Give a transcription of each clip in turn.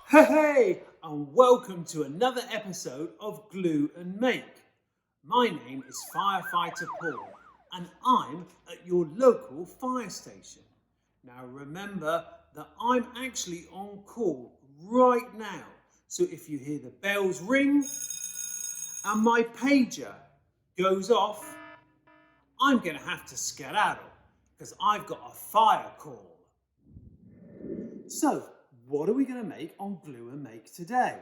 Hey, and welcome to another episode of Glue and Make. My name is Firefighter Paul, and I'm at your local fire station. Now remember that I'm actually on call right now, so if you hear the bells ring and my pager goes off, I'm going to have to skedaddle because I've got a fire call. So, what are we going to make on Glue and Make today?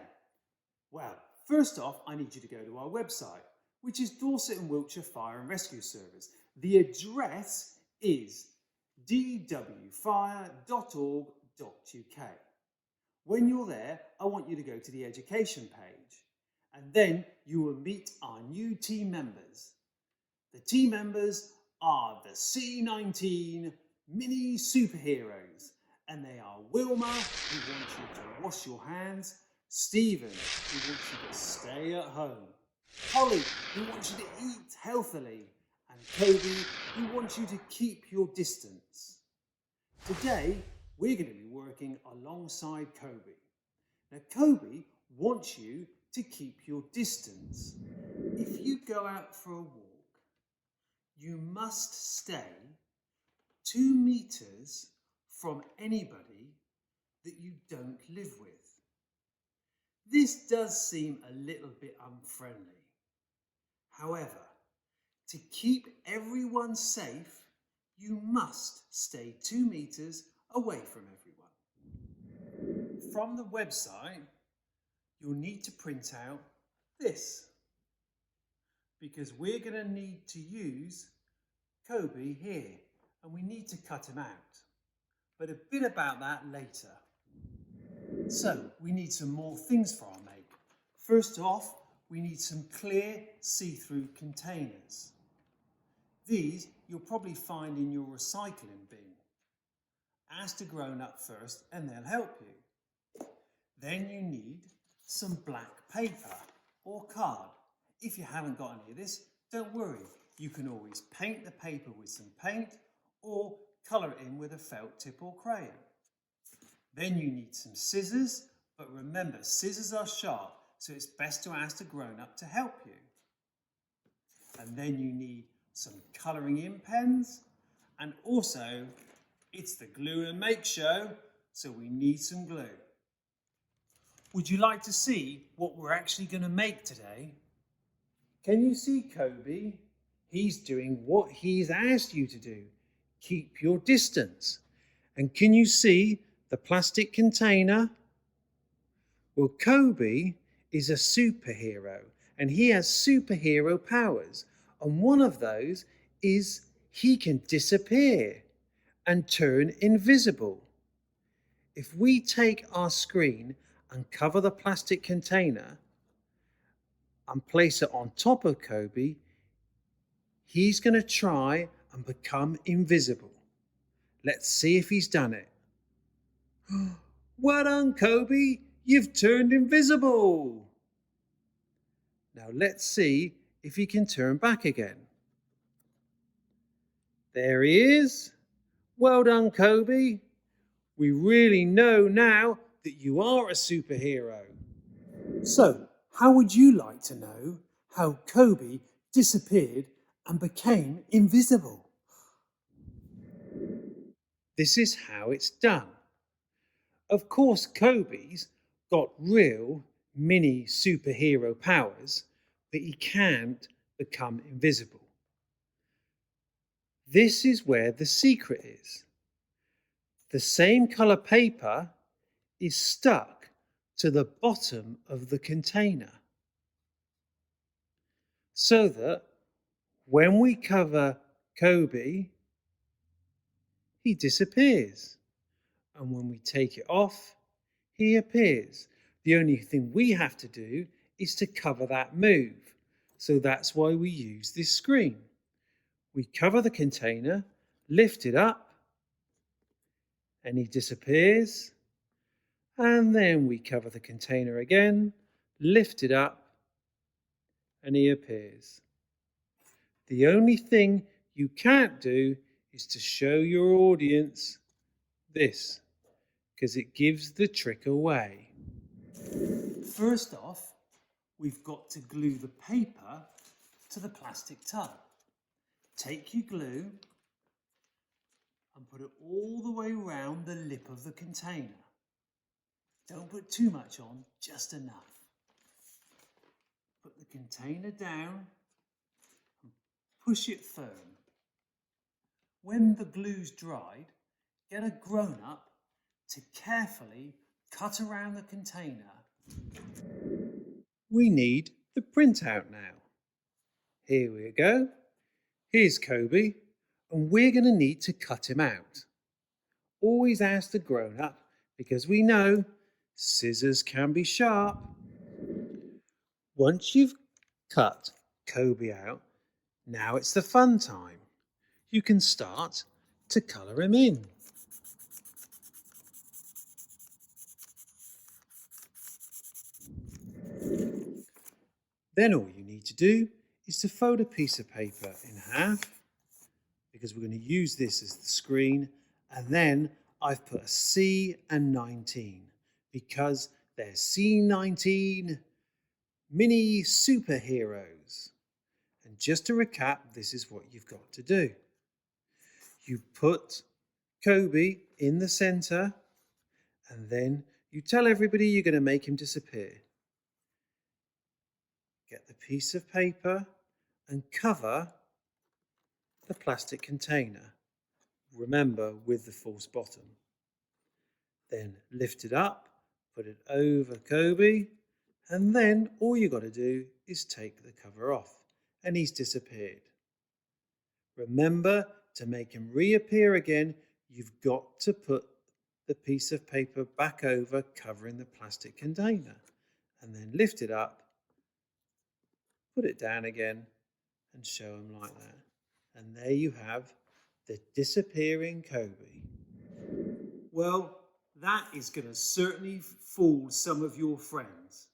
Well, first off, I need you to go to our website, which is Dorset and Wiltshire Fire and Rescue Service. The address is dwfire.org.uk. When you're there, I want you to go to the education page, and then you will meet our new team members. The team members are the C19 mini superheroes, and they are Wilma, who wants you to wash your hands, Stephen, who wants you to stay at home, Holly, who wants you to eat healthily, and Koby, who wants you to keep your distance. Today, we're going to be working alongside Koby. Now, Koby wants you to keep your distance. If you go out for a walk, you must stay 2 meters from anybody that you don't live with. This does seem a little bit unfriendly. However, to keep everyone safe, you must stay 2 meters away from everyone. From the website, you'll need to print out this, because we're going to need to use Koby here, and we need to cut him out. But a bit about that later. So, we need some more things for our make. First off, we need some clear see-through containers. These you'll probably find in your recycling bin. Ask a grown-up first and they'll help you. Then you need some black paper or card. If you haven't got any of this, don't worry. You can always paint the paper with some paint or colour it in with a felt tip or crayon. Then you need some scissors, but remember, scissors are sharp, so it's best to ask a grown-up to help you. And then you need some colouring in pens, and also it's the Glue and Make show, so we need some glue. Would you like to see what we're actually going to make today? Can you see Koby? He's doing what he's asked you to do. Keep your distance. And can you see the plastic container? Well, Koby is a superhero, and he has superhero powers. And one of those is he can disappear and turn invisible. If we take our screen and cover the plastic container and place it on top of Koby, he's going to try and become invisible. Let's see if he's done it. Well done, Koby, you've turned invisible. Now let's see if he can turn back again. There he is. Well done, Koby. We really know now that you are a superhero. So, how would you like to know how Koby disappeared and became invisible? This is how it's done. Of course, Koby's got real mini superhero powers, but he can't become invisible. This is where the secret is. The same colour paper is stuck to the bottom of the container, so that when we cover Koby, he disappears. And when we take it off, he appears. The only thing we have to do is to cover that move. So that's why we use this screen. We cover the container, lift it up, and he disappears. And then we cover the container again, lift it up, and he appears. The only thing you can't do is to show your audience this, because it gives the trick away. First off, we've got to glue the paper to the plastic tub. Take your glue and put it all the way around the lip of the container. Don't put too much on, just enough. Put the container down and push it firm. When the glue's dried, get a grown-up to carefully cut around the container. We need the printout now. Here we go. Here's Koby, and we're going to need to cut him out. Always ask the grown-up because we know scissors can be sharp. Once you've cut Koby out, now it's the fun time. You can start to colour him in. Then all you need to do is to fold a piece of paper in half, because we're going to use this as the screen, and then I've put a C and 19 because they're C19 mini superheroes. And just to recap, this is what you've got to do. You put Koby in the centre, and then you tell everybody you're going to make him disappear. Get the piece of paper and cover the plastic container. Remember, with the false bottom. Then lift it up, put it over Koby, and then all you got to do is take the cover off, and he's disappeared. Remember, to make him reappear again, you've got to put the piece of paper back over covering the plastic container, and then lift it up, put it down again, and show him like that. And there you have the disappearing Koby. Well, that is going to certainly fool some of your friends.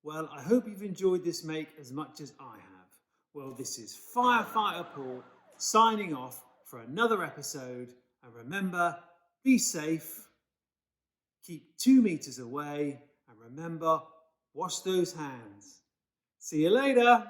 Well, I hope you've enjoyed this make as much as I have. Well, this is Firefighter Paul signing off for another episode. And remember, be safe, keep 2 meters away, and remember, wash those hands. See you later.